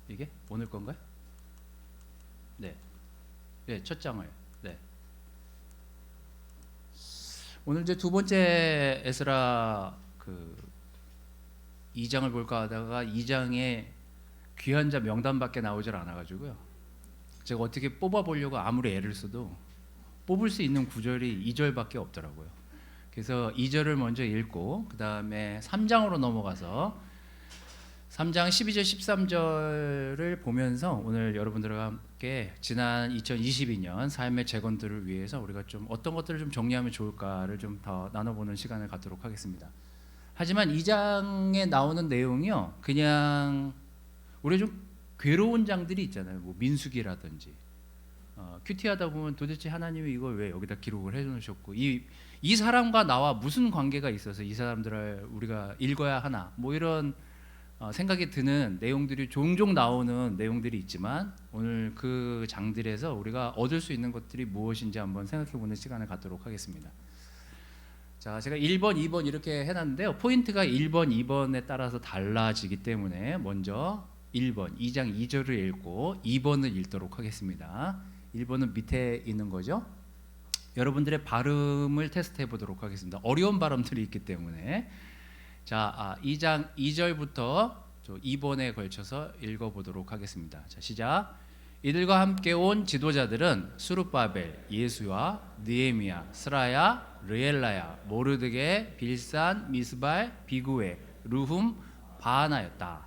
이게 오늘 건가요? 네, 네, 첫 장을. 네, 오늘 이제 두 번째 에스라 그 2장을 볼까 하다가 2장에 귀한 자 명단밖에 나오질 않아가지고요. 제가 어떻게 뽑아보려고 아무리 애를 써도 뽑을 수 있는 구절이 2절밖에 없더라고요. 그래서 2절을 먼저 읽고 그 다음에 3장으로 넘어가서 3장 12절 13절을 보면서 오늘 여러분들과 함께 지난 2022년 삶의 재건들을 위해서 우리가 좀 어떤 것들을 좀 정리하면 좋을까를 좀 더 나눠보는 시간을 갖도록 하겠습니다. 하지만 2장에 나오는 내용이요, 그냥 우리 좀 괴로운 장들이 있잖아요. 뭐 민수기라든지 큐티하다 보면 도대체 하나님이 이걸 왜 여기다 기록을 해놓으셨고 이 사람과 나와 무슨 관계가 있어서 이 사람들을 우리가 읽어야 하나, 뭐 이런 생각이 드는 내용들이 종종 나오는 내용들이 있지만 오늘 그 장들에서 우리가 얻을 수 있는 것들이 무엇인지 한번 생각해보는 시간을 갖도록 하겠습니다. 자, 제가 1번, 2번 이렇게 해놨는데요, 포인트가 1번, 2번에 따라서 달라지기 때문에 먼저 1번, 2장 2절을 읽고 2번을 읽도록 하겠습니다. 1번은 밑에 있는 거죠. 여러분들의 발음을 테스트해 보도록 하겠습니다. 어려운 발음들이 있기 때문에. 자, 2장 2절부터 2번에 걸쳐서 읽어보도록 하겠습니다. 자, 시작. 이들과 함께 온 지도자들은 수룹바벨, 예수야, 느헤미야, 스라야, 르엘라야, 모르드게, 빌산, 미스발, 비구에, 르훔, 바하나였다.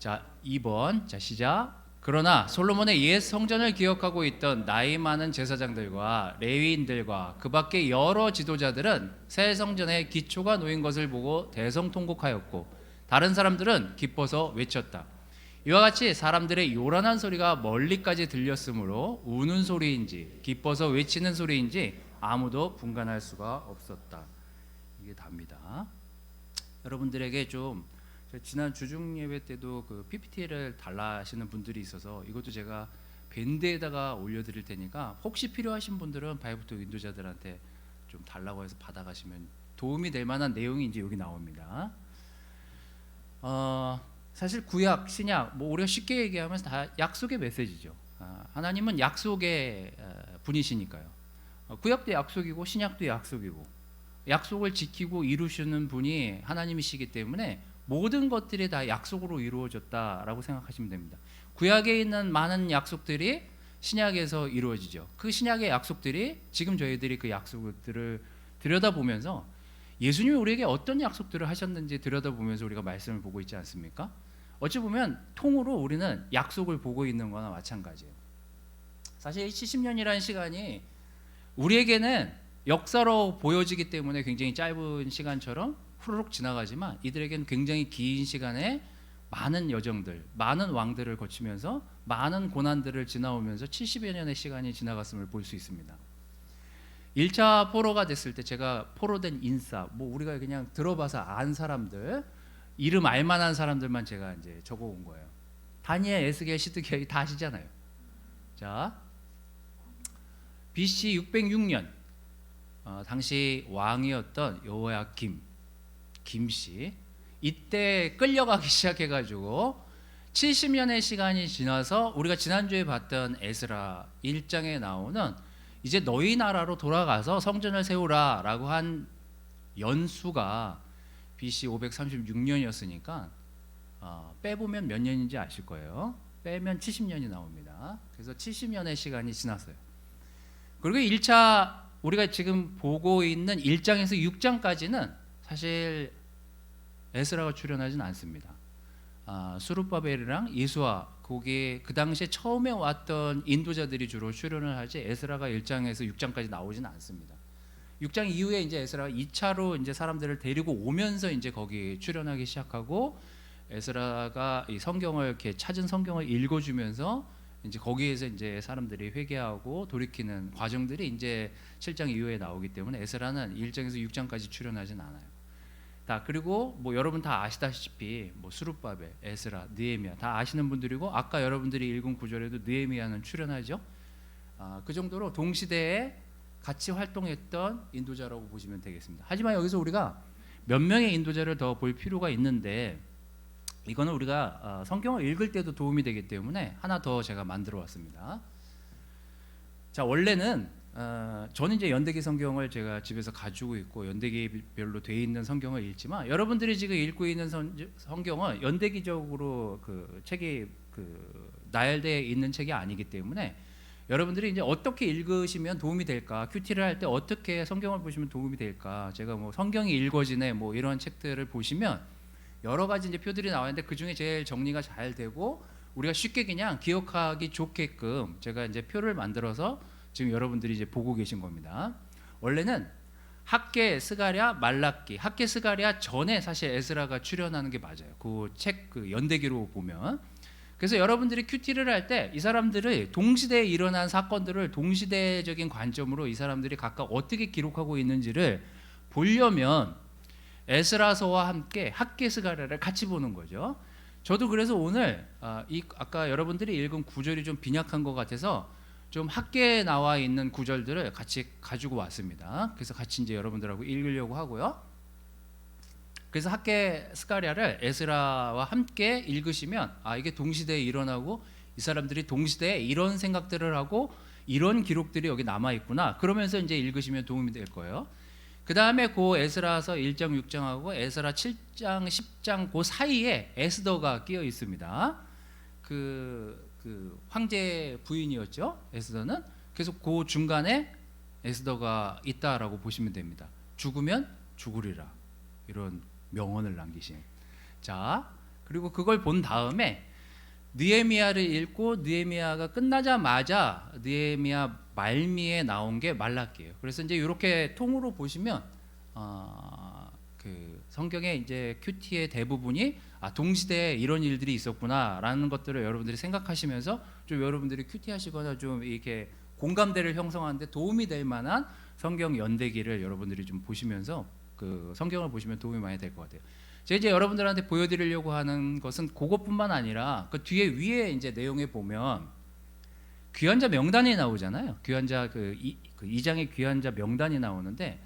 자, 2번. 자, 시작. 그러나 솔로몬의 옛 성전을 기억하고 있던 나이 많은 제사장들과 레위인들과 그 밖의 여러 지도자들은 새 성전에 기초가 놓인 것을 보고 대성통곡하였고 다른 사람들은 기뻐서 외쳤다. 이와 같이 사람들의 요란한 소리가 멀리까지 들렸으므로 우는 소리인지 기뻐서 외치는 소리인지 아무도 분간할 수가 없었다. 이게 답니다. 여러분들에게 좀 지난 주중 예배 때도 그 PPT를 달라 하시는 분들이 있어서 이것도 제가 밴드에다가 올려드릴 테니까 혹시 필요하신 분들은 바이브톡 인도자들한테 좀 달라고 해서 받아가시면 도움이 될 만한 내용이 이제 여기 나옵니다. 사실 구약, 신약, 뭐 우리가 쉽게 얘기하면 다 약속의 메시지죠. 하나님은 약속의 분이시니까요. 구약도 약속이고 신약도 약속이고 약속을 지키고 이루시는 분이 하나님이시기 때문에 모든 것들이 다 약속으로 이루어졌다라고 생각하시면 됩니다. 구약에 있는 많은 약속들이 신약에서 이루어지죠. 그 신약의 약속들이 지금 저희들이 그 약속들을 들여다보면서 예수님이 우리에게 어떤 약속들을 하셨는지 들여다보면서 우리가 말씀을 보고 있지 않습니까? 어찌 보면 통으로 우리는 약속을 보고 있는 거나 마찬가지예요. 사실 70년이라는 시간이 우리에게는 역사로 보여지기 때문에 굉장히 짧은 시간처럼 후루룩 지나가지만 이들에게는 굉장히 긴 시간에 많은 여정들, 많은 왕들을 거치면서 많은 고난들을 지나오면서 70여 년의 시간이 지나갔음을 볼 수 있습니다. 1차 포로가 됐을 때 제가 포로된 인싸, 뭐 우리가 그냥 들어봐서 안 사람들, 이름 알만한 사람들만 제가 이제 적어온 거예요. 다니엘, 에스겔, 시드기야 다 아시잖아요. 자, BC 606년 당시 왕이었던 여호야김 김씨, 이때 끌려가기 시작해가지고 70년의 시간이 지나서 우리가 지난주에 봤던 에스라 1장에 나오는 이제 너희 나라로 돌아가서 성전을 세우라 라고 한 연수가 BC 536년이었으니까 빼보면 몇 년인지 아실 거예요. 빼면 70년이 나옵니다. 그래서 70년의 시간이 지났어요. 그리고 1차 우리가 지금 보고 있는 1장에서 6장까지는 사실 에스라가 출연하진 않습니다. 수룹바벨이랑 예수와 거기에 그 당시에 처음에 왔던 인도자들이 주로 출연을 하지 에스라가 1장에서 6장까지 나오지는 않습니다. 6장 이후에 이제 에스라가 2차로 이제 사람들을 데리고 오면서 이제 거기 출연하기 시작하고 에스라가 이 성경을 이렇게 찾은 성경을 읽어주면서 이제 거기에서 이제 사람들이 회개하고 돌이키는 과정들이 이제 7장 이후에 나오기 때문에 에스라는 1장에서 6장까지 출연하진 않아요. 그리고 뭐 여러분 다 아시다시피 뭐 수룹바벨, 에스라, 느헤미야 다 아시는 분들이고 아까 여러분들이 읽은 구절에도 느헤미야는 출연하죠. 그 정도로 동시대에 같이 활동했던 인도자라고 보시면 되겠습니다. 하지만 여기서 우리가 몇 명의 인도자를 더 볼 필요가 있는데 이거는 우리가 성경을 읽을 때도 도움이 되기 때문에 하나 더 제가 만들어 왔습니다. 자, 원래는 저는 이제 연대기 성경을 제가 집에서 가지고 있고 연대기별로 돼 있는 성경을 읽지만, 여러분들이 지금 읽고 있는 성경은 연대기적으로 그 책이 나열되어 있는 책이 아니기 때문에, 여러분들이 이제 어떻게 읽으시면 도움이 될까, 큐티를 할 때 어떻게 성경을 보시면 도움이 될까, 제가 뭐 성경이 읽어지네 뭐 이런 책들을 보시면 여러 가지 이제 표들이 나와 있는데, 그 중에 제일 정리가 잘 되고 우리가 쉽게 그냥 기억하기 좋게끔 제가 이제 표를 만들어서 지금 여러분들이 이제 보고 계신 겁니다. 원래는 학개, 스가랴, 말라기, 학개, 스가랴 전에 사실 에스라가 출연하는 게 맞아요. 그 책 그 연대기로 보면. 그래서 여러분들이 큐티를 할 때 이 사람들의 동시대에 일어난 사건들을 동시대적인 관점으로 이 사람들이 각각 어떻게 기록하고 있는지를 보려면 에스라서와 함께 학개, 스가랴를 같이 보는 거죠. 저도 그래서 오늘 아까 여러분들이 읽은 구절이 좀 빈약한 것 같아서 좀 학계에 나와 있는 구절들을 같이 가지고 왔습니다. 그래서 같이 이제 여러분들하고 읽으려고 하고요. 그래서 학계 스가랴를 에스라와 함께 읽으시면 이게 동시대에 일어나고 이 사람들이 동시대에 이런 생각들을 하고 이런 기록들이 여기 남아 있구나, 그러면서 이제 읽으시면 도움이 될 거예요. 그 다음에 그 에스라서 1장 6장하고 에스라 7장 10장 그 사이에 에스더가 끼어 있습니다. 그 황제 부인이었죠, 에스더는. 그래서 그 중간에 에스더가 있다라고 보시면 됩니다. 죽으면 죽으리라, 이런 명언을 남기신. 자, 그리고 그걸 본 다음에 느헤미야를 읽고 느헤미야가 끝나자마자 느헤미야 말미에 나온 게 말라기예요. 그래서 이제 이렇게 통으로 보시면 그 성경의 이제 큐티의 대부분이 동시대에 이런 일들이 있었구나라는 것들을 여러분들이 생각하시면서 좀 여러분들이 큐티 하시거나 좀 이렇게 공감대를 형성하는데 도움이 될 만한 성경 연대기를 여러분들이 좀 보시면서 그 성경을 보시면 도움이 많이 될 것 같아요. 제가 이제 여러분들한테 보여드리려고 하는 것은 그것뿐만 아니라 그 뒤에 위에 이제 내용에 보면 귀환자 명단이 나오잖아요. 귀환자 그 2장의 귀환자 명단이 나오는데,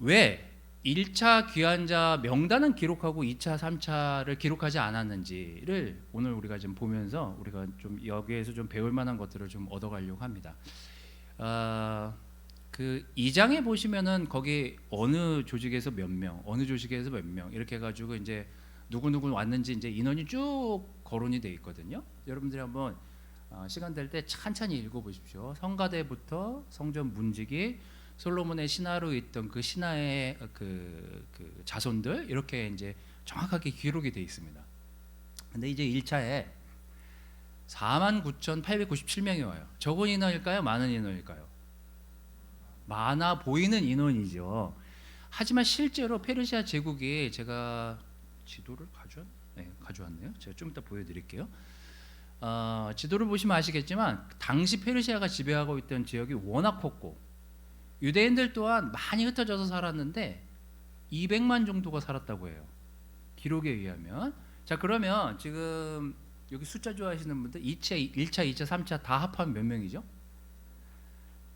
왜 1차 귀환자 명단은 기록하고 2차, 3차를 기록하지 않았는지를 오늘 우리가 좀 보면서 우리가 좀 여기에서 좀 배울 만한 것들을 좀 얻어가려고 합니다. 그 2장에 보시면은 거기 어느 조직에서 몇 명, 어느 조직에서 몇 명 이렇게 해가지고 이제 누구 왔는지 이제 인원이 쭉 거론이 돼 있거든요. 여러분들이 한번 시간 될 때 찬찬히 읽어보십시오. 성가대부터 성전 문지기, 솔로몬의 신하로 있던 그 신하의 그 자손들, 이렇게 이제 정확하게 기록이 돼 있습니다. 근데 이제 1차에 49,897명이 와요. 적은 인원일까요? 많은 인원일까요? 많아 보이는 인원이죠. 하지만 실제로 페르시아 제국이, 제가 지도를 가져왔네요. 제가 좀 이따 보여드릴게요. 지도를 보시면 아시겠지만 당시 페르시아가 지배하고 있던 지역이 워낙 컸고 유대인들 또한 많이 흩어져서 살았는데 200만 정도가 살았다고 해요, 기록에 의하면. 자, 그러면 지금 여기 숫자 좋아하시는 분들 1차, 2차, 3차 다 합하면 몇 명이죠?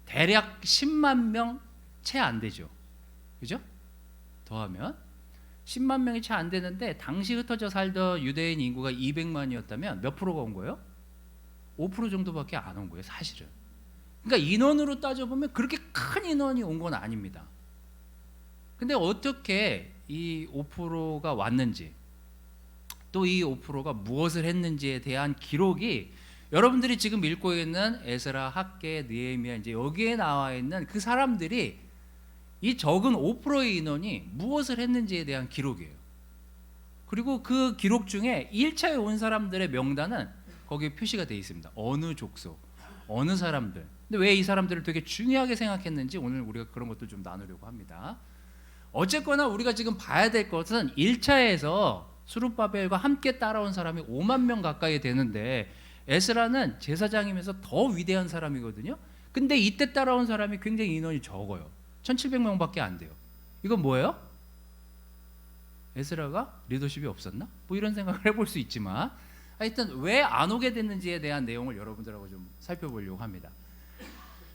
대략 10만 명 채 안 되죠, 그죠? 더하면 10만 명이 채 안 되는데, 당시 흩어져 살던 유대인 인구가 200만이었다면 몇 프로가 온 거예요? 5% 정도밖에 안 온 거예요, 사실은. 그러니까 인원으로 따져보면 그렇게 큰 인원이 온 건 아닙니다. 근데 어떻게 이 5%가 왔는지, 또 이 5%가 무엇을 했는지에 대한 기록이 여러분들이 지금 읽고 있는 에스라, 학개, 느헤미야, 이제 여기에 나와 있는 그 사람들이, 이 적은 5%의 인원이 무엇을 했는지에 대한 기록이에요. 그리고 그 기록 중에 1차에 온 사람들의 명단은 거기에 표시가 되어 있습니다. 어느 족속, 어느 사람들. 근데 왜 이 사람들을 되게 중요하게 생각했는지 오늘 우리가 그런 것도 좀 나누려고 합니다. 어쨌거나 우리가 지금 봐야 될 것은 1차에서 스룹바벨과 함께 따라온 사람이 5만 명 가까이 되는데, 에스라는 제사장이면서 더 위대한 사람이거든요. 근데 이때 따라온 사람이 굉장히 인원이 적어요. 1,700명밖에 안 돼요. 이건 뭐예요? 에스라가 리더십이 없었나? 뭐 이런 생각을 해볼 수 있지만, 하여튼 왜 안 오게 됐는지에 대한 내용을 여러분들하고 좀 살펴보려고 합니다.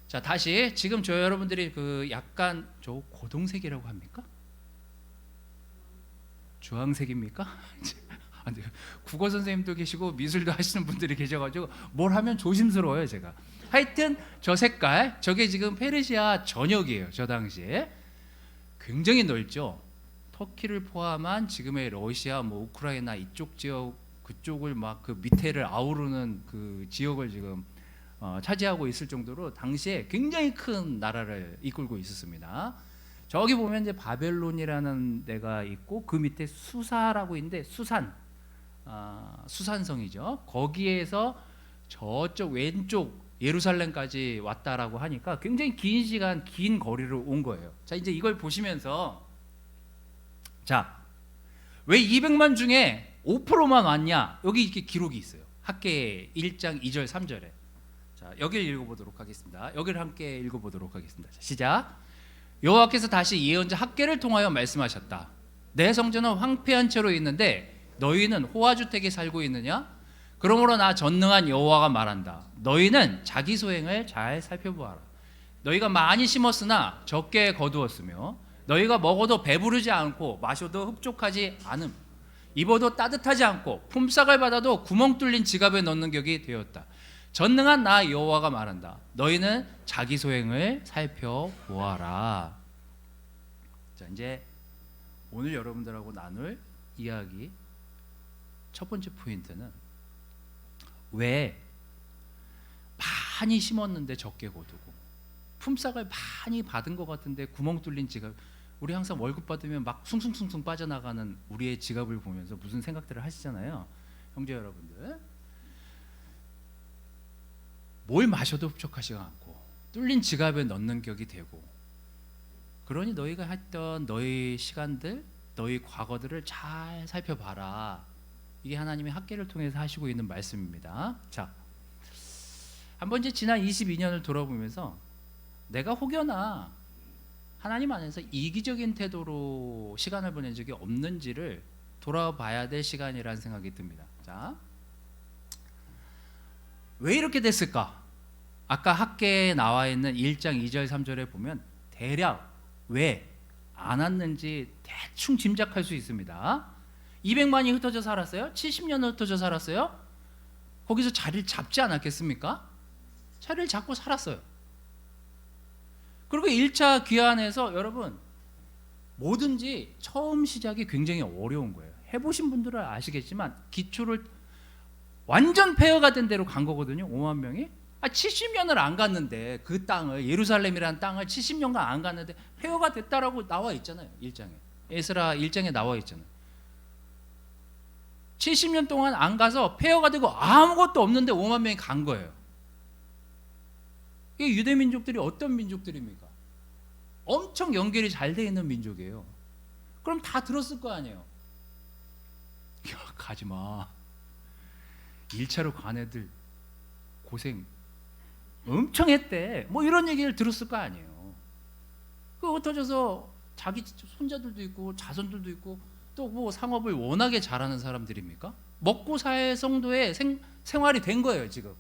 자, 다시 지금 저 여러분들이 그 약간 저 고동색이라고 합니까? 주황색입니까? 국어 선생님도 계시고 미술도 하시는 분들이 계셔가지고 뭘 하면 조심스러워요 제가. 하여튼 저 색깔, 저게 지금 페르시아 전역이에요. 저 당시에 굉장히 넓죠. 터키를 포함한 지금의 러시아, 뭐 우크라이나 이쪽 지역, 그쪽을 막 그 밑에를 아우르는 그 지역을 지금 차지하고 있을 정도로 당시에 굉장히 큰 나라를 이끌고 있었습니다. 저기 보면 이제 바벨론이라는 데가 있고 그 밑에 수사라고 있는데 수산성이죠. 거기에서 저쪽 왼쪽 예루살렘까지 왔다라고 하니까 굉장히 긴 시간, 긴 거리를 온 거예요. 자, 이제 이걸 보시면서 자, 왜 200만 중에 5%만 왔냐? 여기 이렇게 기록이 있어요. 학계 1장 2절 3절에. 자, 여기를 읽어보도록 하겠습니다. 여기를 함께 읽어보도록 하겠습니다. 자, 시작. 여호와께서 다시 예언자 학계를 통하여 말씀하셨다. 내 성전은 황폐한 채로 있는데 너희는 호화주택에 살고 있느냐? 그러므로 나 전능한 여호와가 말한다. 너희는 자기 소행을 잘 살펴보아라. 너희가 많이 심었으나 적게 거두었으며 너희가 먹어도 배부르지 않고 마셔도 흡족하지 않음. 입어도 따뜻하지 않고 품삯을 받아도 구멍 뚫린 지갑에 넣는 격이 되었다. 전능한 나 여호와가 말한다. 너희는 자기 소행을 살펴보아라. 자, 이제 오늘 여러분들하고 나눌 이야기 첫 번째 포인트는 왜 많이 심었는데 적게 거두고 품삯을 많이 받은 것 같은데 구멍 뚫린 지갑. 우리 항상 월급 받으면 막 숭숭숭숭 빠져나가는 우리의 지갑을 보면서 무슨 생각들을 하시잖아요. 형제 여러분들, 뭘 마셔도 흡족하지 않고 뚫린 지갑에 넣는 격이 되고, 그러니 너희가 했던 너희 시간들, 너희 과거들을 잘 살펴봐라. 이게 하나님의 학계를 통해서 하시고 있는 말씀입니다. 자, 한번 이제 지난 22년을 돌아보면서 내가 혹여나 하나님 안에서 이기적인 태도로 시간을 보낸 적이 없는지를 돌아봐야 될 시간이라는 생각이 듭니다. 자, 왜 이렇게 됐을까? 아까 학계에 나와 있는 1장 2절 3절에 보면 대략 왜 안 왔는지 대충 짐작할 수 있습니다. 200만이 흩어져 살았어요? 70년을 흩어져 살았어요? 거기서 자리를 잡지 않았겠습니까? 자리를 잡고 살았어요. 그리고 1차 귀환에서 여러분 뭐든지 처음 시작이 굉장히 어려운 거예요. 해보신 분들은 아시겠지만 기초를 완전 폐허가 된 대로 간 거거든요. 5만 명이 70년을 안 갔는데 그 땅을, 예루살렘이라는 땅을 70년간 안 갔는데 폐허가 됐다라고 나와 있잖아요. 1장에, 에스라 1장에 나와 있잖아요. 70년 동안 안 가서 폐허가 되고 아무것도 없는데 5만 명이 간 거예요. 이 유대 민족들이 어떤 민족들입니까? 엄청 연결이 잘 돼 있는 민족이에요. 그럼 다 들었을 거 아니에요. 야, 가지마. 1차로 간 애들 고생 엄청 했대. 뭐 이런 얘기를 들었을 거 아니에요. 그 흩어져서 자기 손자들도 있고 자손들도 있고 또 뭐 상업을 워낙에 잘하는 사람들입니까? 먹고 살 정도의 생활이 된 거예요. 지금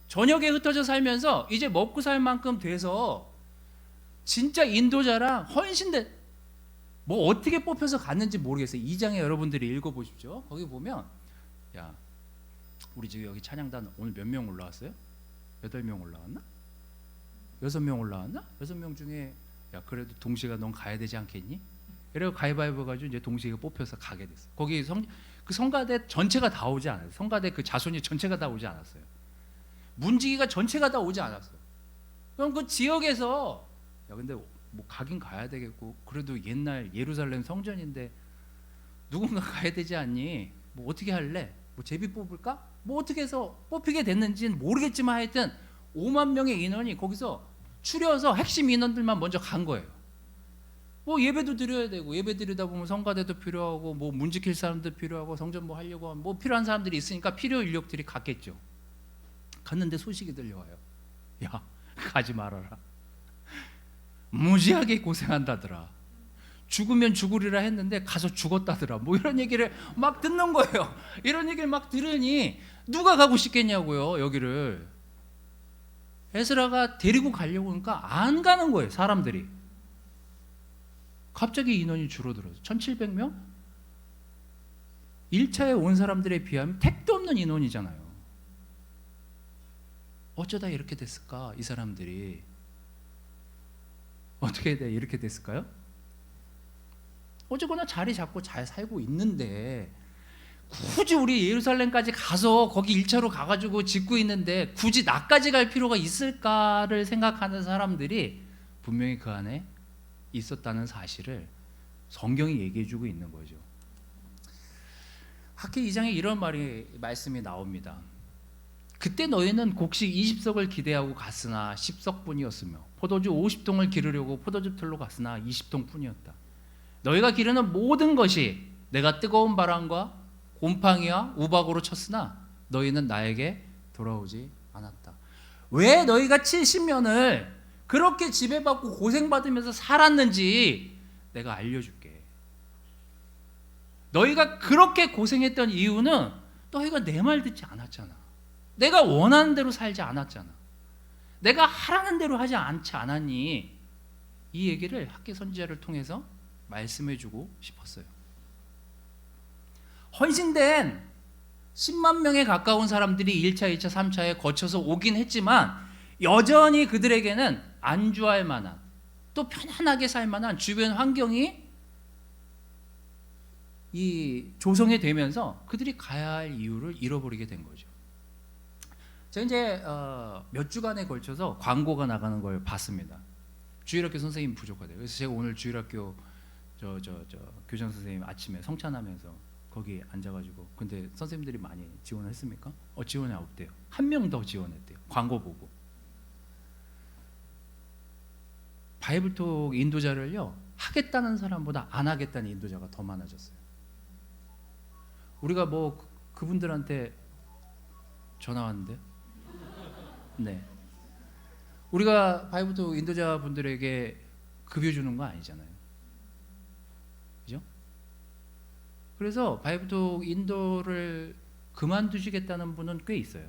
저녁에 흩어져 살면서 이제 먹고 살 만큼 돼서 진짜 인도자랑 헌신대, 뭐 어떻게 뽑혀서 갔는지 모르겠어요. 2장에 여러분들이 읽어보십시오. 거기 보면, 야, 우리 지금 여기 찬양단 오늘 몇 명 올라왔어요? 8명 올라왔나? 6명 올라왔나? 6명 중에 야, 그래도 동시가 넌 가야 되지 않겠니? 이래서 가위바위보 가지고 이제 동시가 뽑혀서 가게 됐어요. 거기 그 성가대 전체가 다 오지 않았어요. 성가대 그 자손이 전체가 다 오지 않았어요. 문지기가 전체가 다 오지 않았어요. 그럼 그 지역에서 야, 근데 뭐 가긴 가야 되겠고 그래도 옛날 예루살렘 성전인데 누군가 가야 되지 않니? 뭐 어떻게 할래? 뭐 제비 뽑을까? 뭐 어떻게 해서 뽑히게 됐는지는 모르겠지만 하여튼 5만 명의 인원이 거기서 추려서 핵심 인원들만 먼저 간 거예요. 뭐 예배도 드려야 되고 예배 드리다 보면 성가대도 필요하고 뭐 문 지킬 사람도 필요하고 성전 뭐 하려고 하면 뭐 필요한 사람들이 있으니까 필요 인력들이 갔겠죠. 갔는데 소식이 들려와요. 야, 가지 말아라. 무지하게 고생한다더라. 죽으면 죽으리라 했는데 가서 죽었다더라. 뭐 이런 얘기를 막 듣는 거예요. 이런 얘기를 막 들으니 누가 가고 싶겠냐고요. 여기를 에스라가 데리고 가려고 하니까 안 가는 거예요. 사람들이. 갑자기 인원이 줄어들어서 1700명? 1차에 온 사람들에 비하면 택도 없는 인원이잖아요. 어쩌다 이렇게 됐을까? 이 사람들이 어떻게 이렇게 됐을까요? 어쨌거나 자리 잡고 잘 살고 있는데 굳이 우리 예루살렘까지 가서 거기 1차로 가가지고 짓고 있는데 굳이 나까지 갈 필요가 있을까를 생각하는 사람들이 분명히 그 안에 있었다는 사실을 성경이 얘기해주고 있는 거죠. 학기 2장에 이런 말씀이 나옵니다. 그때 너희는 곡식 20석을 기대하고 갔으나 10석뿐이었으며 포도주 50통을 기르려고 포도주 틀로 갔으나 20통뿐이었다. 너희가 기르는 모든 것이 내가 뜨거운 바람과 곰팡이와 우박으로 쳤으나 너희는 나에게 돌아오지 않았다. 왜 너희가 70년을 그렇게 지배받고 고생받으면서 살았는지 내가 알려줄게. 너희가 그렇게 고생했던 이유는 너희가 내 말 듣지 않았잖아. 내가 원하는 대로 살지 않았잖아. 내가 하라는 대로 하지 않지 않았니? 이 얘기를 학계 선지자를 통해서 말씀해주고 싶었어요. 헌신된 10만 명에 가까운 사람들이 1차, 2차, 3차에 거쳐서 오긴 했지만 여전히 그들에게는 안주할 만한, 또 편안하게 살 만한 주변 환경이 조성이 되면서 그들이 가야 할 이유를 잃어버리게 된 거죠. 제가 이제 몇 주간에 걸쳐서 광고가 나가는 걸 봤습니다. 주일학교 선생님 부족하대요. 그래서 제가 오늘 주일학교 교장 선생님 아침에 성찬하면서 거기 앉아가지고, 근데 선생님들이 많이 지원했습니까? 지원이 없대요. 한 명 더 지원했대요. 광고 보고. 바이블톡 인도자를요, 하겠다는 사람보다 안 하겠다는 인도자가 더 많아졌어요. 우리가 뭐 그분들한테 전화 왔는데, 네, 우리가 바이블톡 인도자 분들에게 급여 주는 거 아니잖아요. 그죠? 그래서 바이블톡 인도를 그만두시겠다는 분은 꽤 있어요.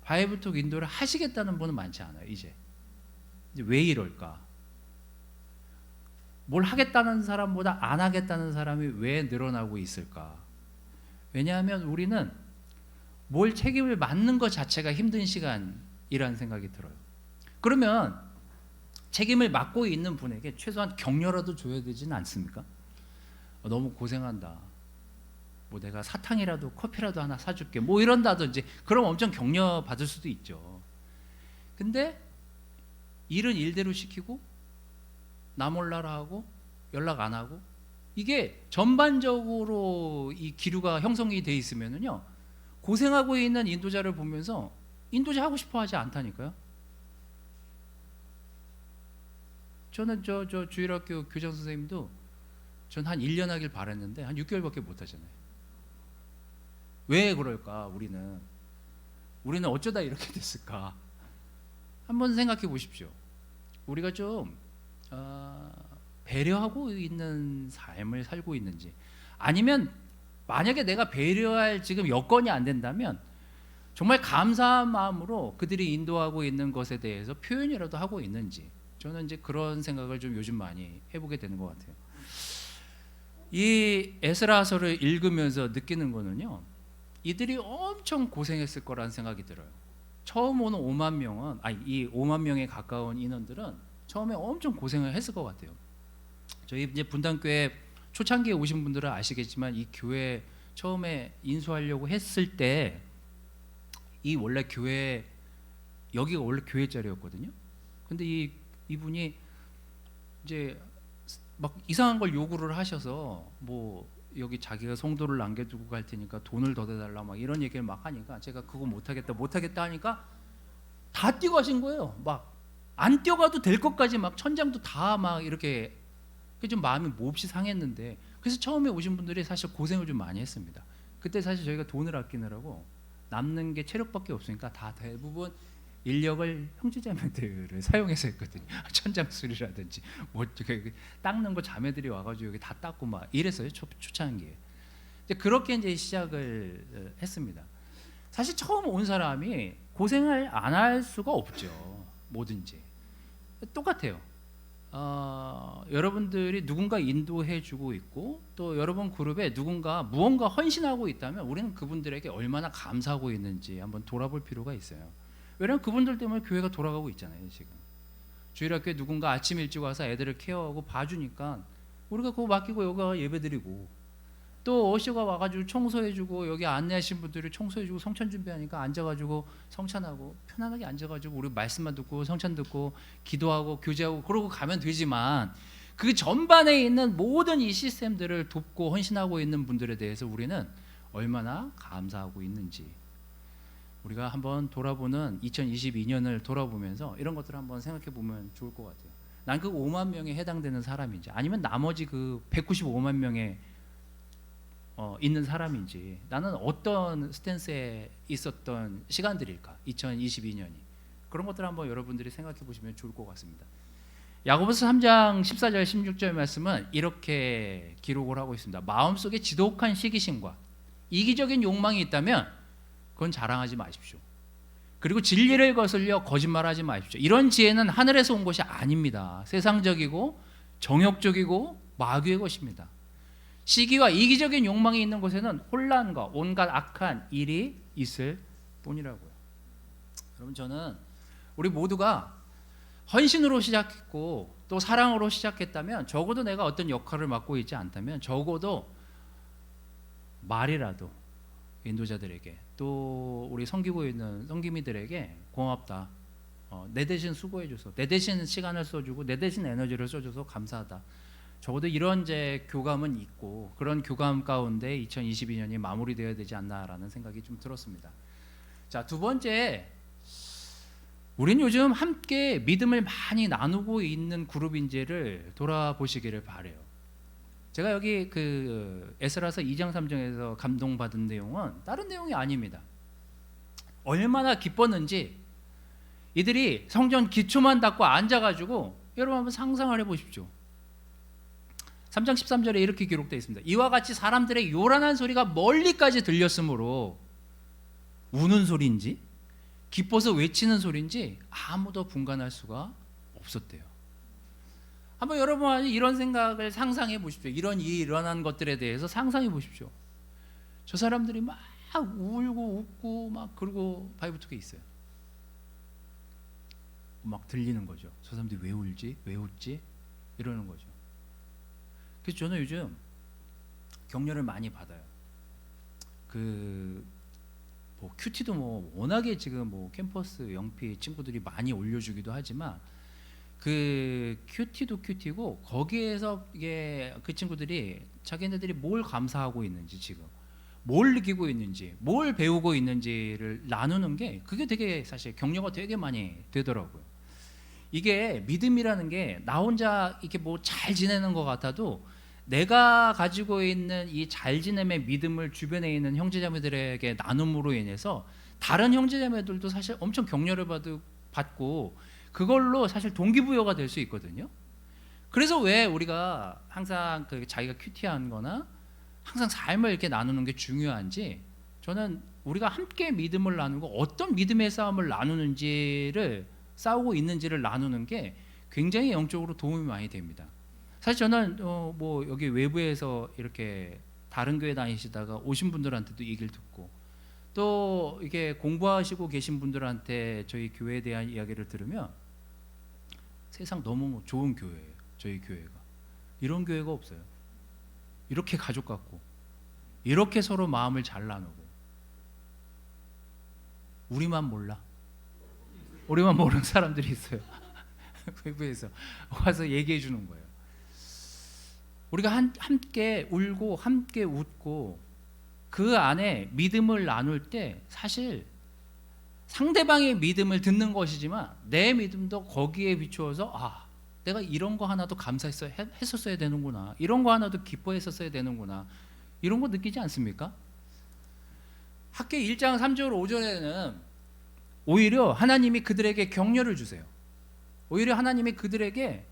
바이블톡 인도를 하시겠다는 분은 많지 않아요. 이제 왜 이럴까? 뭘 하겠다는 사람보다 안 하겠다는 사람이 왜 늘어나고 있을까? 왜냐하면 우리는 뭘 책임을 맡는 것 자체가 힘든 시간이라는 생각이 들어요. 그러면 책임을 맡고 있는 분에게 최소한 격려라도 줘야 되지는 않습니까? 너무 고생한다. 뭐 내가 사탕이라도 커피라도 하나 사줄게. 뭐 이런다든지. 그럼 엄청 격려 받을 수도 있죠. 근데 일은 일대로 시키고 나 몰라라 하고 연락 안 하고, 이게 전반적으로 이 기류가 형성이 돼 있으면은요, 고생하고 있는 인도자를 보면서 인도자 하고 싶어 하지 않다니까요. 저는 저 주일학교 교장 선생님도 전 한 1년 하길 바랬는데 한 6개월밖에 못 하잖아요. 왜 그럴까? 우리는 어쩌다 이렇게 됐을까? 한번 생각해 보십시오. 우리가 좀 배려하고 있는 삶을 살고 있는지, 아니면 만약에 내가 배려할 지금 여건이 안 된다면 정말 감사한 마음으로 그들이 인도하고 있는 것에 대해서 표현이라도 하고 있는지, 저는 이제 그런 생각을 좀 요즘 많이 해보게 되는 것 같아요. 이 에스라서를 읽으면서 느끼는 거는요, 이들이 엄청 고생했을 거라는 생각이 들어요. 처음 오는 5만 명은, 이 5만 명에 가까운 인원들은 처음에 엄청 고생을 했을 것 같아요. 저희 이제 분당교회 초창기에 오신 분들은 아시겠지만, 이 교회 처음에 인수하려고 했을 때 이 원래 교회, 여기가 원래 교회 자리였거든요. 근데 이분이 이제 막 이상한 걸 요구를 하셔서, 뭐 여기 자기가 성도를 남겨두고 갈 테니까 돈을 더 대달라 막 이런 얘기를 막 하니까, 제가 그거 못하겠다 하니까 다 뛰고 하신 거예요. 막 안 뛰어가도 될 것까지 막 천장도 다 막 이렇게. 좀 마음이 몹시 상했는데, 그래서 처음에 오신 분들이 사실 고생을 좀 많이 했습니다. 그때 사실 저희가 돈을 아끼느라고 남는 게 체력밖에 없으니까 다 대부분 인력을 형제자매들을 사용해서 했거든요. 천장 수리라든지 뭐 닦는 거 자매들이 와가지고 여기 다 닦고 막 이랬어요. 초창기에. 이제 그렇게 이제 시작을 했습니다. 사실 처음 온 사람이 고생을 안 할 수가 없죠. 뭐든지 똑같아요. 여러분들이 누군가 인도해주고 있고 또 여러분 그룹에 누군가 무언가 헌신하고 있다면 우리는 그분들에게 얼마나 감사하고 있는지 한번 돌아볼 필요가 있어요. 왜냐하면 그분들 때문에 교회가 돌아가고 있잖아요. 지금 주일학교에 누군가 아침 일찍 와서 애들을 케어하고 봐주니까 우리가 그거 맡기고 여기가 예배드리고, 또 어시가 와가지고 청소해주고 여기 안내하신 분들이 청소해주고 성찬 준비하니까 앉아가지고 성찬하고 편안하게 앉아가지고 우리 말씀만 듣고 성찬 듣고 기도하고 교제하고 그러고 가면 되지만, 그 전반에 있는 모든 이 시스템들을 돕고 헌신하고 있는 분들에 대해서 우리는 얼마나 감사하고 있는지 우리가 한번 돌아보는 2022년을 돌아보면서 이런 것들을 한번 생각해 보면 좋을 것 같아요. 난 그 5만 명에 해당되는 사람인지 아니면 나머지 그 195만 명에 있는 사람인지, 나는 어떤 스탠스에 있었던 시간들일까 2022년이, 그런 것들 한번 여러분들이 생각해 보시면 좋을 것 같습니다. 야고보서 3장 14절 16절 말씀은 이렇게 기록을 하고 있습니다. 마음속에 지독한 시기심과 이기적인 욕망이 있다면 그건 자랑하지 마십시오. 그리고 진리를 거슬려 거짓말하지 마십시오. 이런 지혜는 하늘에서 온 것이 아닙니다. 세상적이고 정욕적이고 마귀의 것입니다. 시기와 이기적인 욕망이 있는 곳에는 혼란과 온갖 악한 일이 있을 뿐이라고요. 여러분, 저는 우리 모두가 헌신으로 시작했고 또 사랑으로 시작했다면, 적어도 내가 어떤 역할을 맡고 있지 않다면 적어도 말이라도 인도자들에게 또 우리 섬기고 있는 섬김이들에게 고맙다, 내 대신 수고해줘서, 내 대신 시간을 써주고 내 대신 에너지를 써줘서 감사하다, 적어도 이런 이제 교감은 있고, 그런 교감 가운데 2022년이 마무리되어야 되지 않나라는 생각이 좀 들었습니다. 자, 두 번째, 우리는 요즘 함께 믿음을 많이 나누고 있는 그룹인지를 돌아보시기를 바래요. 제가 여기 그 에스라서 2장 3장에서 감동받은 내용은 다른 내용이 아닙니다. 얼마나 기뻤는지 이들이 성전 기초만 닦고 앉아가지고, 여러분 한번 상상을 해보십시오. 3장 13절에 이렇게 기록되어 있습니다. 이와 같이 사람들의 요란한 소리가 멀리까지 들렸으므로 우는 소리인지 기뻐서 외치는 소리인지 아무도 분간할 수가 없었대요. 한번 여러분 이런 생각을 상상해 보십시오. 이런 일이 일어난 것들에 대해서 상상해 보십시오. 저 사람들이 막 울고 웃고 막 그러고 바이브톡에 있어요. 막 들리는 거죠. 저 사람들이 왜 울지? 왜 웃지? 이러는 거죠. 그래서 저는 요즘 격려를 많이 받아요. 뭐 큐티도 뭐 워낙에 지금 뭐 캠퍼스 영피 친구들이 많이 올려주기도 하지만, 그 큐티도 큐티고 거기에서 이게 그 친구들이 자기네들이 뭘 감사하고 있는지, 지금 뭘 느끼고 있는지, 뭘 배우고 있는지를 나누는 게, 그게 되게 사실 격려가 되게 많이 되더라고요. 이게 믿음이라는 게 나 혼자 이렇게 뭐 잘 지내는 것 같아도 내가 가지고 있는 이 잘 지냄의 믿음을 주변에 있는 형제자매들에게 나눔으로 인해서 다른 형제자매들도 사실 엄청 격려를 받고 그걸로 사실 동기부여가 될 수 있거든요. 그래서 왜 우리가 항상 그 자기가 큐티한 거나 항상 삶을 이렇게 나누는 게 중요한지, 저는 우리가 함께 믿음을 나누고 어떤 믿음의 싸움을 나누는지를, 싸우고 있는지를 나누는 게 굉장히 영적으로 도움이 많이 됩니다. 사실 저는 뭐 여기 외부에서 이렇게 다른 교회 다니시다가 오신 분들한테도 얘기를 듣고, 또 이게 공부하시고 계신 분들한테 저희 교회에 대한 이야기를 들으면 세상 너무 좋은 교회예요. 저희 교회가 이런 교회가 없어요. 이렇게 가족 같고 이렇게 서로 마음을 잘 나누고. 우리만 몰라. 우리만 모르는 사람들이 있어요. 외부에서 와서 얘기해 주는 거예요. 우리가 함께 울고 함께 웃고 그 안에 믿음을 나눌 때 사실 상대방의 믿음을 듣는 것이지만 내 믿음도 거기에 비추어서, 내가 이런 거 하나도 했었어야 되는구나, 이런 거 하나도 기뻐했었어야 되는구나, 이런 거 느끼지 않습니까? 학교 1장 3절 5절에는 오히려 하나님이 그들에게 격려를 주세요. 오히려 하나님이 그들에게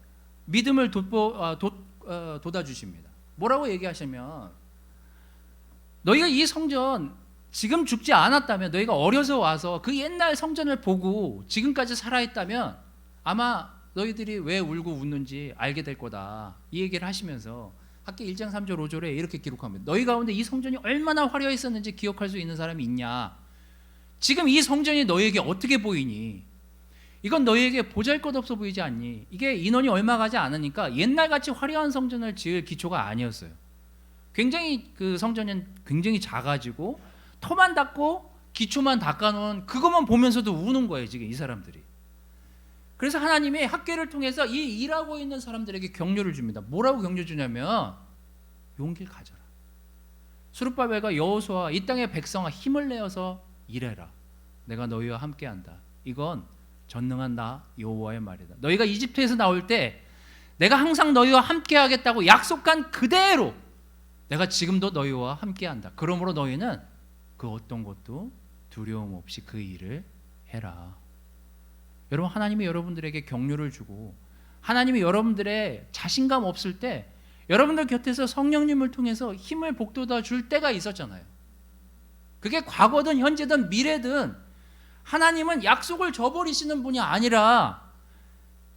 믿음을 돋아주십니다. 뭐라고 얘기하시면, 너희가 이 성전 지금 죽지 않았다면, 너희가 어려서 와서 그 옛날 성전을 보고 지금까지 살아있다면 아마 너희들이 왜 울고 웃는지 알게 될 거다. 이 얘기를 하시면서 학기 1장 3절 5절에 이렇게 기록합니다. 너희 가운데 이 성전이 얼마나 화려했었는지 기억할 수 있는 사람이 있냐? 지금 이 성전이 너희에게 어떻게 보이니? 이건 너희에게 보잘것없어 보이지 않니? 이게 인원이 얼마 가지 않으니까 옛날같이 화려한 성전을 지을 기초가 아니었어요. 굉장히 그 성전은 굉장히 작아지고 터만 닦고 기초만 닦아놓은 그것만 보면서도 우는 거예요, 지금 이 사람들이. 그래서 하나님이 학교를 통해서 이 일하고 있는 사람들에게 격려를 줍니다. 뭐라고 격려 주냐면 용기를 가져라. 스룹바벨과 여호수아 이 땅의 백성아 힘을 내어서 일해라. 내가 너희와 함께한다. 이건 전능한 나 여호와의 말이다. 너희가 이집트에서 나올 때 내가 항상 너희와 함께하겠다고 약속한 그대로 내가 지금도 너희와 함께한다. 그러므로 너희는 그 어떤 것도 두려움 없이 그 일을 해라. 여러분, 하나님이 여러분들에게 격려를 주고 하나님이 여러분들의 자신감 없을 때 여러분들 곁에서 성령님을 통해서 힘을 북돋아 줄 때가 있었잖아요. 그게 과거든 현재든 미래든 하나님은 약속을 저버리시는 분이 아니라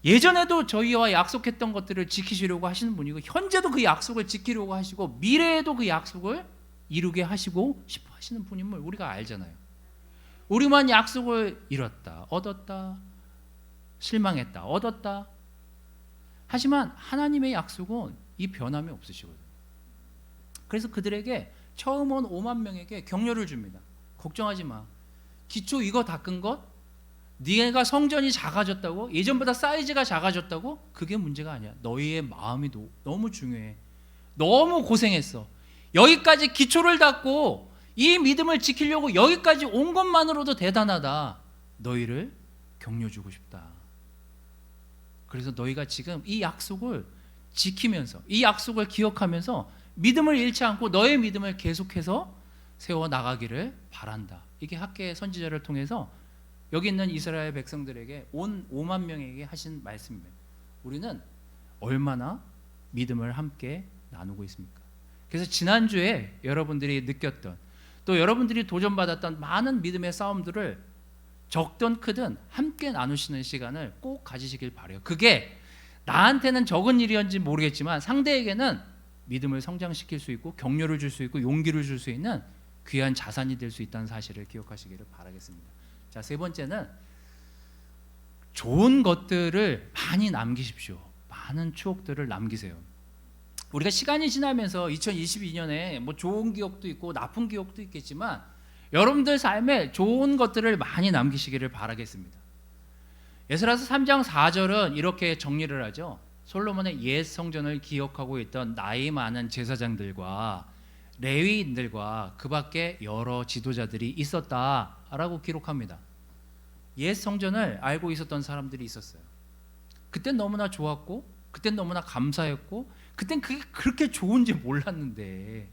예전에도 저희와 약속했던 것들을 지키시려고 하시는 분이고 현재도 그 약속을 지키려고 하시고 미래에도 그 약속을 이루게 하시고 싶어 하시는 분임을 우리가 알잖아요. 우리만 약속을 잃었다, 얻었다, 실망했다, 얻었다. 하지만 하나님의 약속은 이 변함이 없으시거든요. 그래서 그들에게 처음 온 5만 명에게 격려를 줍니다. 걱정하지 마. 기초 이거 닦은 것, 네가 성전이 작아졌다고, 예전보다 사이즈가 작아졌다고, 그게 문제가 아니야. 너희의 마음이 너무 중요해. 너무 고생했어. 여기까지 기초를 닦고 이 믿음을 지키려고 여기까지 온 것만으로도 대단하다. 너희를 격려주고 싶다. 그래서 너희가 지금 이 약속을 지키면서 이 약속을 기억하면서 믿음을 잃지 않고 너의 믿음을 계속해서 세워나가기를 바란다. 이게 학개의 선지자를 통해서 여기 있는 이스라엘 백성들에게 온 5만 명에게 하신 말씀입니다. 우리는 얼마나 믿음을 함께 나누고 있습니까? 그래서 지난주에 여러분들이 느꼈던 또 여러분들이 도전받았던 많은 믿음의 싸움들을 적든 크든 함께 나누시는 시간을 꼭 가지시길 바라요. 그게 나한테는 적은 일이었는지 모르겠지만 상대에게는 믿음을 성장시킬 수 있고 격려를 줄 수 있고 용기를 줄 수 있는 귀한 자산이 될 수 있다는 사실을 기억하시기를 바라겠습니다. 자, 세 번째는 좋은 것들을 많이 남기십시오. 많은 추억들을 남기세요. 우리가 시간이 지나면서 2022년에 뭐 좋은 기억도 있고 나쁜 기억도 있겠지만 여러분들 삶에 좋은 것들을 많이 남기시기를 바라겠습니다. 에스라서 3장 4절은 이렇게 정리를 하죠. 솔로몬의 옛 성전을 기억하고 있던 나이 많은 제사장들과 레위인들과 그 밖에 여러 지도자들이 있었다라고 기록합니다. 옛 성전을 알고 있었던 사람들이 있었어요. 그땐 너무나 좋았고 그땐 너무나 감사했고 그땐 그게 그렇게 좋은지 몰랐는데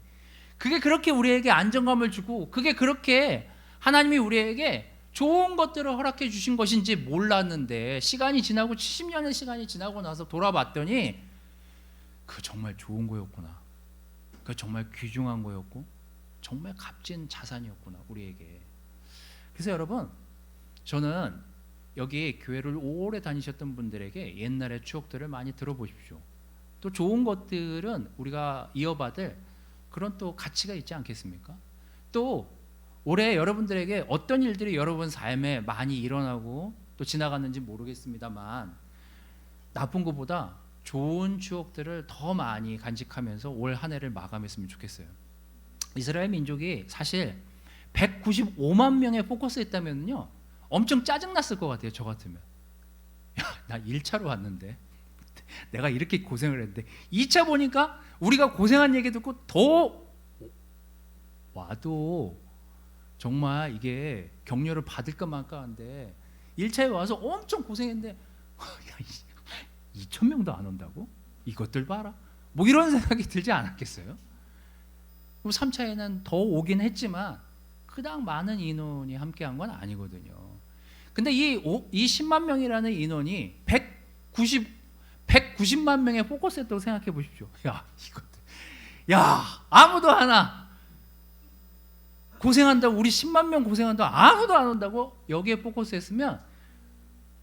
그게 그렇게 우리에게 안정감을 주고 그게 그렇게 하나님이 우리에게 좋은 것들을 허락해 주신 것인지 몰랐는데 시간이 지나고 70년의 시간이 지나고 나서 돌아봤더니 그 정말 좋은 거였구나. 그 정말 귀중한 거였고 정말 값진 자산이었구나 우리에게. 그래서 여러분, 저는 여기 교회를 오래 다니셨던 분들에게 옛날의 추억들을 많이 들어보십시오. 또 좋은 것들은 우리가 이어받을 그런 또 가치가 있지 않겠습니까? 또 올해 여러분들에게 어떤 일들이 여러분 삶에 많이 일어나고 또 지나갔는지 모르겠습니다만 나쁜 것보다 좋은 추억들을 더 많이 간직하면서 올 한 해를 마감했으면 좋겠어요. 이스라엘 민족이 사실 195만 명에 포커스했다면요 엄청 짜증났을 것 같아요. 저 같으면 야, 나 1차로 왔는데 내가 이렇게 고생을 했는데 2차 보니까 우리가 고생한 얘기 듣고 더 와도 정말 이게 격려를 받을까 말까 한데 1차에 와서 엄청 고생했는데 야, 2,000명도 안 온다고? 이것들 봐라. 뭐 이런 생각이 들지 않았겠어요? 3차에는 더 오긴 했지만 그닥 많은 인원이 함께한 건 아니거든요. 근데 이 10만 명이라는 인원이 190만 명에 포커스했다고 생각해 보십시오. 야, 이것들. 야, 아무도 하나 고생한다고 우리 10만 명 고생한다고 아무도 안 온다고 여기에 포커스했으면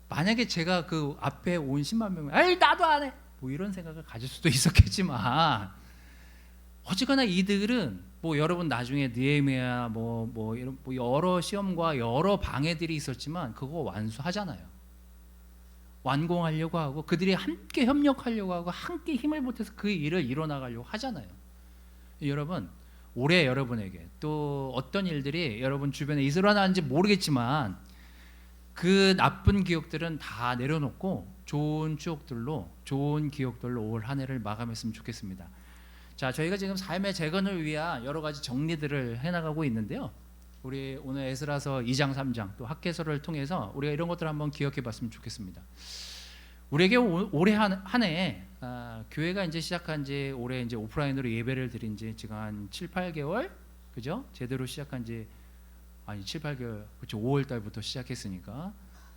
만약에 제가 그 앞에 온 10만 명이 에이 나도 안 해! 뭐 이런 생각을 가질 수도 있었겠지만 어쨌거나 이들은 뭐 여러분 나중에 느헤미야 뭐 이런 뭐 여러 시험과 여러 방해들이 있었지만 그거 완수하잖아요. 완공하려고 하고 그들이 함께 협력하려고 하고 함께 힘을 보태서 그 일을 이뤄나가려고 하잖아요. 여러분 올해 여러분에게 또 어떤 일들이 여러분 주변에 일어나는지 모르겠지만 그 나쁜 기억들은 다 내려놓고 좋은 추억들로 좋은 기억들로 올 한 해를 마감했으면 좋겠습니다. 자, 저희가 지금 삶의 재건을 위한 여러 가지 정리들을 해나가고 있는데요. 우리 오늘 에스라서 2장 3장 또 학개서를 통해서 우리가 이런 것들을 한번 기억해 봤으면 좋겠습니다. 우리에게 올해 한 해 교회가 이제 시작한 지 올해 이제 오프라인으로 예배를 드린 지 지금 한 7, 8개월 그죠? 제대로 시작한 지 아니 7, 8개월 그렇죠. 5월 달부터 시작했으니까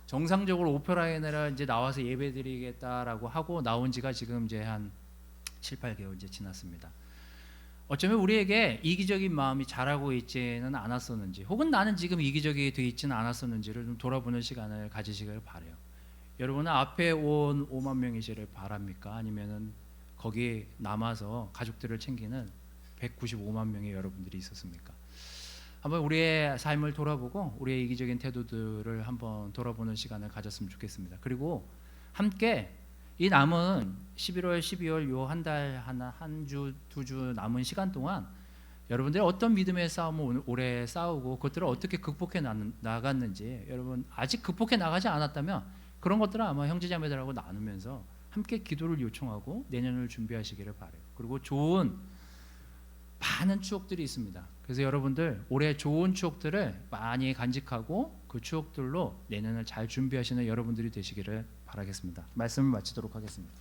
정상적으로 오프라인으로 이제 나와서 예배 드리겠다라고 하고 나온 지가 지금 이제 한 7, 8개월 이제 지났습니다. 어쩌면 우리에게 이기적인 마음이 자라고 있지는 않았었는지 혹은 나는 지금 이기적이 돼 있지는 않았었는지를 좀 돌아보는 시간을 가지시길 바라요. 여러분은 앞에 온 5만 명이시를 바랍니까? 아니면은 거기에 남아서 가족들을 챙기는 195만 명의 여러분들이 있었습니까? 한번 우리의 삶을 돌아보고 우리의 이기적인 태도들을 한번 돌아보는 시간을 가졌으면 좋겠습니다. 그리고 함께 이 남은 11월, 12월 요 한 달, 한 주, 두 주 남은 시간 동안 여러분들이 어떤 믿음의 싸움을 올해 싸우고 그것들을 어떻게 극복해 나갔는지 여러분 아직 극복해 나가지 않았다면 그런 것들은 아마 형제자매들하고 나누면서 함께 기도를 요청하고 내년을 준비하시기를 바라요. 그리고 좋은 많은 추억들이 있습니다. 그래서 여러분들 올해 좋은 추억들을 많이 간직하고 그 추억들로 내년을 잘 준비하시는 여러분들이 되시기를 바라겠습니다. 말씀을 마치도록 하겠습니다.